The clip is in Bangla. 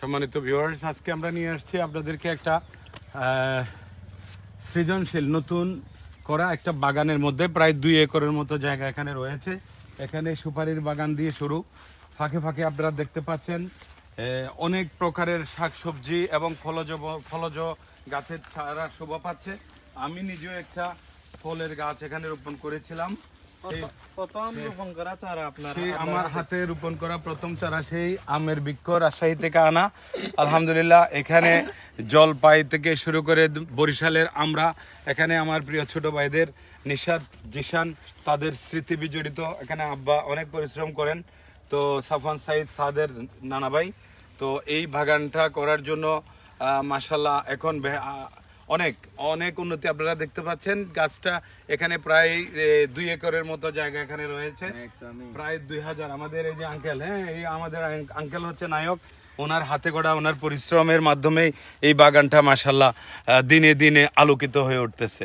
সম্মানিত ভিউয়ার্স, আজকে আমরা নিয়ে আসছি আপনাদেরকে একটা সৃজনশীল নতুন করা একটা বাগানের মধ্যে প্রায় 2 একরের মতো জায়গা এখানে রয়েছে। এখানে সুপারির বাগান দিয়ে শুরু, ফাঁকে ফাঁকে আপনারা দেখতে পাচ্ছেন অনেক প্রকারের শাকসবজি এবং ফলজ গাছের চারা শোভা পাচ্ছে। আমি নিজেও একটা ফলের গাছ এখানে রোপণ করেছিলাম। আমার হাতে রোপণ করা প্রথম চারা সেই আমের বৃক্ষ, রাজশাহী থেকে আনা। আলহামদুলিল্লাহ, এখানে জলপাই থেকে শুরু করে বরিশালের আমরা, এখানে আমার প্রিয় ছোট ভাইদের নিশাদ, জিশান, তাদের স্মৃতি বিজড়িত। এখানে আব্বা অনেক পরিশ্রম করেন, তো সাফান সাইদ সাদের নানা ভাই। তো এই বাগানটা করার জন্য মাশাল্লাহ এখন অনেক অনেক উন্নতি আপনারা দেখতে পাচ্ছেন। গাছটা এখানে প্রায় 2 একরের মতো জায়গা এখানে রয়েছে, প্রায় 2000। আমাদের এই যে আঙ্কেল, এই আমাদের আঙ্কেল হচ্ছে নায়ক। ওনার হাতে গড়া, ওনার পরিশ্রমের মাধ্যমেই এই বাগানটা মাশাল্লাহ দিনে দিনে আলোকিত হয়ে উঠতেছে।